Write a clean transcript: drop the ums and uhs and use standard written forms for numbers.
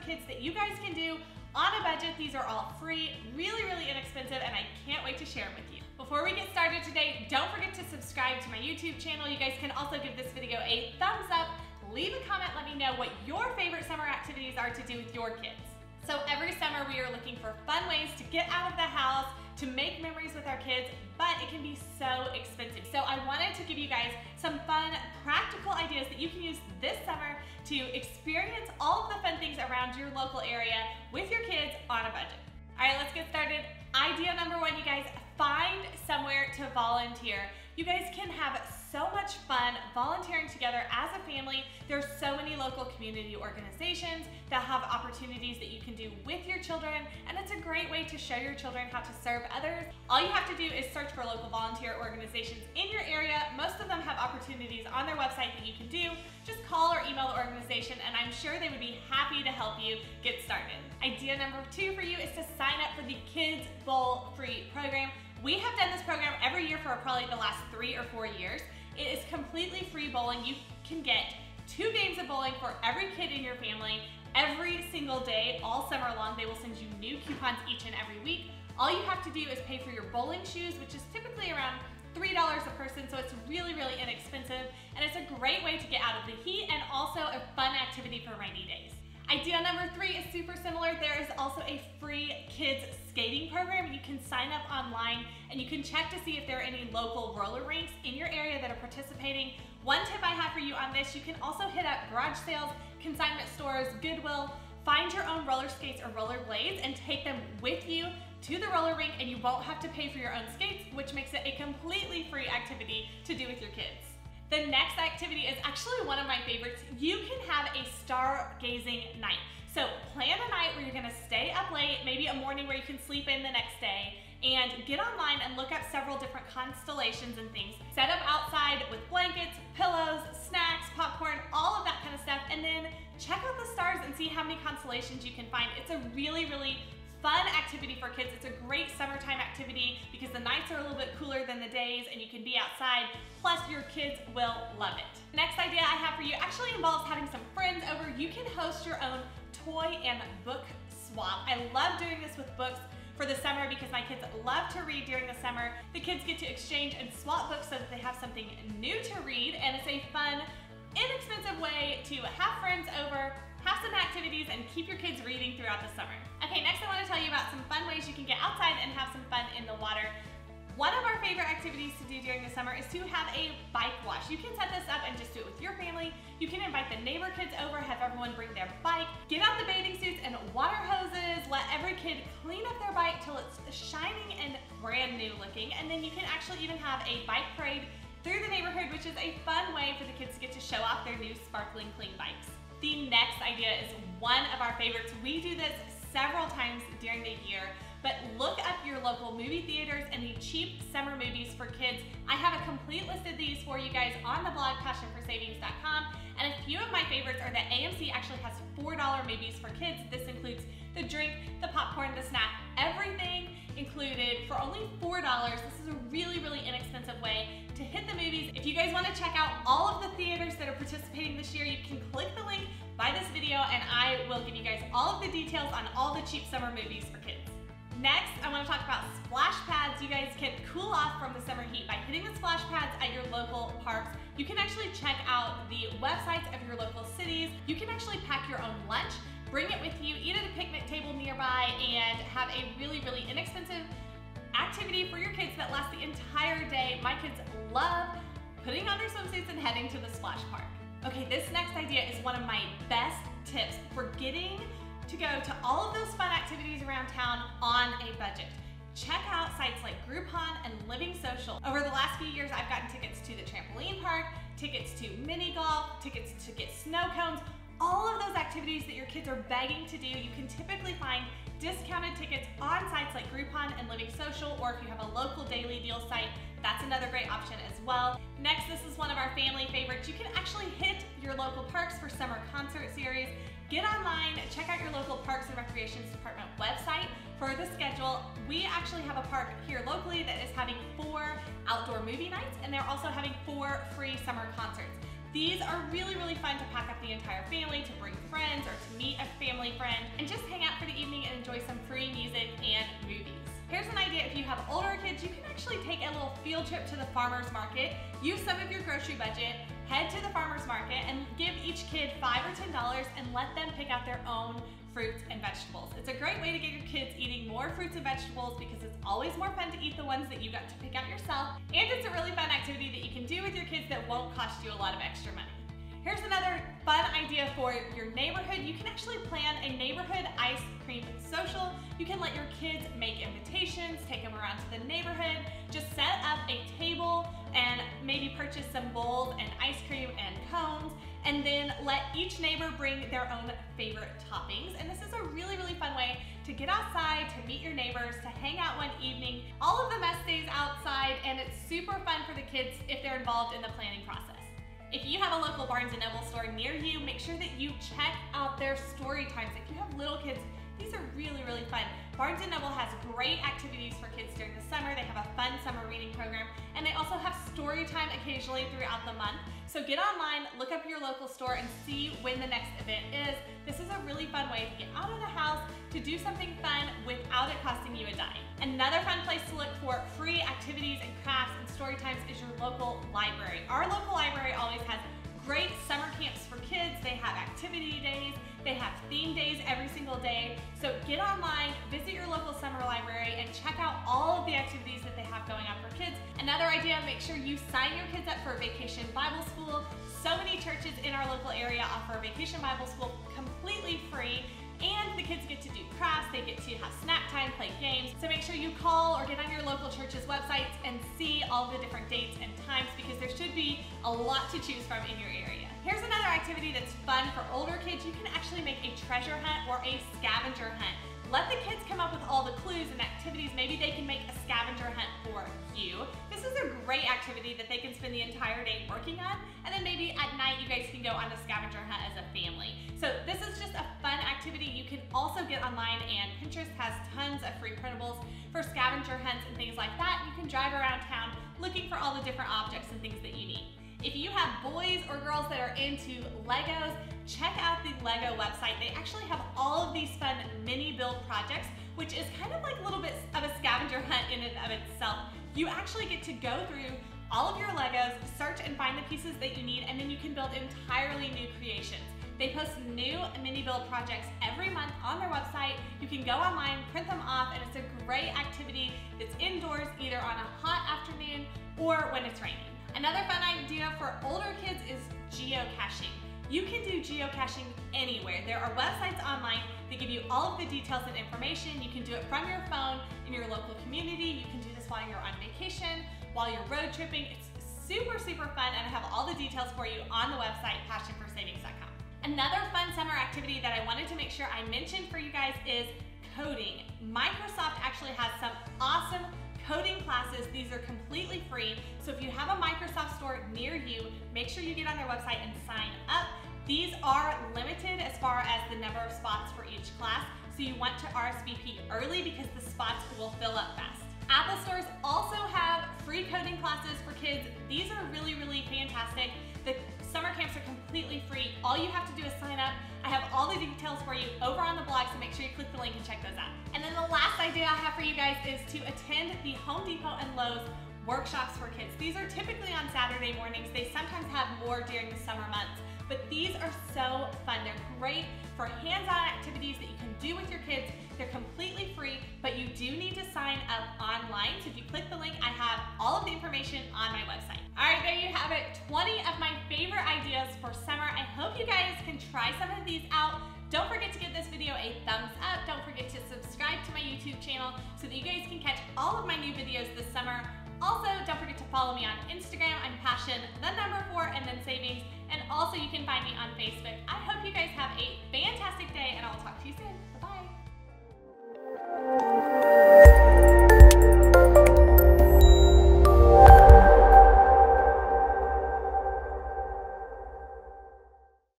kids that you guys can do on a budget. These are all free, really, really inexpensive, and I can't wait to share them with you. Before we get started today, don't forget to subscribe to my YouTube channel. You guys can also give this video a thumbs up, leave a comment, let me know what your favorite summer activities are to do with your kids. So every summer we are looking for fun ways to get out of the house, to make memories with our kids, but it can be so expensive. So I wanted to give you guys some fun, practical ideas that you can use this summer to experience all of the fun things around your local area with your kids on a budget. All right, let's get started. Idea number one, you guys, find somewhere to volunteer. You guys can have so much fun volunteering together as a family. There's so many local community organizations that have opportunities that you can do with your children, and it's a great way to show your children how to serve others. All you have to do is search for local volunteer organizations in your area. Most of them have opportunities on their website that you can do. Just call or email the organization, and I'm sure they would be happy to help you get started. Idea number two for you is to sign up for the Kids Bowl Free program. We have done this program every year for probably the last 3 or 4 years. It is completely free bowling. You can get 2 games of bowling for every kid in your family every single day, all summer long. They will send you new coupons each and every week. All you have to do is pay for your bowling shoes, which is typically around $3 a person, so it's really, really inexpensive, and it's a great way to get out of the heat and also a fun activity for rainy days. Idea number 3 is super similar. There is also a free kids skating program. You can sign up online and you can check to see if there are any local roller rinks in your area that are participating. One tip I have for you on this, you can also hit up garage sales, consignment stores, Goodwill, find your own roller skates or roller blades and take them with you to the roller rink, and you won't have to pay for your own skates, which makes it a completely free activity to do with your kids. The next activity is actually one of my favorites. You can have a stargazing night. So plan a night where you're gonna stay up late, maybe a morning where you can sleep in the next day, and get online and look up several different constellations and things. Set up outside with blankets, pillows, snacks, popcorn, all of that kind of stuff, and then check out the stars and see how many constellations you can find. It's a really, really fun activity for kids. It's a great summertime activity because the nights are a little bit cooler than the days and you can be outside, plus your kids will love it. The next idea I have for you actually involves having some friends over. You can host your own toy and book swap. I love doing this with books for the summer because my kids love to read during the summer. The kids get to exchange and swap books so that they have something new to read, and it's a fun, inexpensive way to have friends over, have some activities, and keep your kids reading throughout the summer. Okay, next I want to tell you about some fun ways you can get outside and have some fun in the water. One of our favorite activities to do during the summer is to have a bike wash. You can set this up and just do it with your family. You can invite the neighbor kids over, have everyone bring their bike, get out the bathing suits and water hoses, let every kid clean up their bike till it's shining and brand new looking, and then you can actually even have a bike parade through the neighborhood, which is a fun way for the kids to get to show off their new sparkling clean bikes. The next idea is one of our favorites. We do this several times during the year, but look up your local movie theaters and the cheap summer movies for kids. I have a complete list of these for you guys on the blog, passionforsavings.com, and a few of my favorites are that AMC actually has $4 movies for kids. This includes the drink, the popcorn, the snack, everything included for only $4. This is a really, really inexpensive way to hit the movies. If you guys want to check out all of the theaters that are participating this year, you can click the link by this video and I will give you guys all of the details on all the cheap summer movies for kids. Next, I want to talk about splash pads. You guys can cool off from the summer heat by hitting the splash pads at your local parks. You can actually check out the websites of your local cities. You can actually pack your own lunch, bring it with you, eat at a picnic table nearby, and have a really, really inexpensive activity for your kids that lasts the entire day. My kids love putting on their swimsuits and heading to the splash park. Okay, this next idea is one of my best tips for getting to go to all of those fun activities around town on a budget. Check out sites like Groupon and Living Social. Over the last few years, I've gotten tickets to the trampoline park, tickets to mini golf, tickets to get snow cones, all of those activities that your kids are begging to do. You can typically find discounted tickets on sites like Groupon and Living Social, or if you have a local daily deal site, that's another great option as well. Next, this is one of our family favorites. You can actually hit your local parks for summer concert series. Get online, check out your local Parks and Recreations Department website for the schedule. We actually have a park here locally that is having 4 outdoor movie nights, and they're also having 4 free summer concerts. These are really, really fun to pack up the entire family, to bring friends, or to meet a family friend, and just hang out for the evening and enjoy some free music and movies. Here's an idea: if you have older kids, you can actually take a little field trip to the farmer's market, use some of your grocery budget, head to the farmer's market, and give each kid $5 or $10 and let them pick out their own fruits and vegetables. It's a great way to get your kids eating more fruits and vegetables because it's always more fun to eat the ones that you got to pick out yourself, and it's a really fun activity that you can do with your kids that won't cost you a lot of extra money. Here's another fun idea for your neighborhood. You can actually plan a neighborhood ice cream social. You can let your kids make invitations, take them around to the neighborhood, just set up a table and maybe purchase some bowls and ice cream and cones, and then let each neighbor bring their own favorite toppings. And this is a really, really fun way to get outside, to meet your neighbors, to hang out one evening. All of the mess stays outside, and it's super fun for the kids if they're involved in the planning process. If you have a local Barnes & Noble store near you, make sure that you check out their story times. If you have little kids, these are really, really fun. Barnes & Noble has great activities for kids during the summer. They have a fun summer reading program, and they also have story time occasionally throughout the month. So get online, look up your local store, and see when the next event is. This is a really fun way to get out of the house, to do something fun without it costing you a dime. Another fun place to look for free activities and crafts and story times is your local library. Our local library always has great summer camps for kids. They have activity days. They have theme days every single day. So get online, visit your local summer library, and check out all of the activities that they have going on for kids. Another idea: make sure you sign your kids up for Vacation Bible School. So many churches in our local area offer Vacation Bible School completely free, and the kids get to do crafts, they get to have snack time, play games. So make sure you call or get on your local church's websites and see all the different dates and times, because there should be a lot to choose from in your area. Here's another activity that's fun for older kids. You can actually make a treasure hunt or a scavenger hunt. Let the kids come up with all the clues and activities. Maybe they can make a scavenger hunt for you. This is a great activity that they can spend the entire day working on, and then maybe at night you guys can go on the scavenger hunt as a family. So this is just a fun activity. You can also get online, and Pinterest has tons of free printables for scavenger hunts and things like that. You can drive around town looking for all the different objects and things that you need. If you have boys or girls that are into Legos, check out the Lego website. They actually have all of these fun mini build projects, which is kind of like a little bit of a scavenger hunt in and of itself. You actually get to go through all of your Legos, search and find the pieces that you need, and then you can build entirely new creations. They post new mini build projects every month on their website. You can go online, print them off, and it's a great activity that's indoors either on a hot afternoon or when it's raining. Another fun idea for older kids is geocaching. You can do geocaching anywhere. There are websites online that give you all of the details and information. You can do it from your phone in your local community. You can do this while you're on vacation, while you're road tripping. It's super, super fun, and I have all the details for you on the website, passionforsavings.com. Another fun summer activity that I wanted to make sure I mentioned for you guys is coding. Microsoft actually has some awesome coding classes. These are completely free. So if you have a Microsoft store near you, make sure you get on their website and sign up. These are limited as far as the number of spots for each class. So you want to RSVP early because the spots will fill up fast. Apple stores also have free coding classes for kids. These are really, really fantastic. The summer camps are completely free. All you have to do is sign up. I have all the details for you over on the blog, so make sure you click the link and check those out. And then the last idea I have for you guys is to attend the Home Depot and Lowe's workshops for kids. These are typically on Saturday mornings. They sometimes have more during the summer months, but these are so fun. They're great for hands-on activities that you can do with your kids. They're completely free, but you do need to sign up online. So if you click the link, I have all of the information on my website. All right, there you have it, 20 of my favorite ideas for summer. I hope you guys can try some of these out. Don't forget to give this video a thumbs up. Don't forget to subscribe to my YouTube channel so that you guys can catch all of my new videos this summer. Also, don't forget to follow me on Instagram. I'm passion4 and then savings. And also you can find me on Facebook. I hope you guys have a fantastic day, and I'll talk to you soon.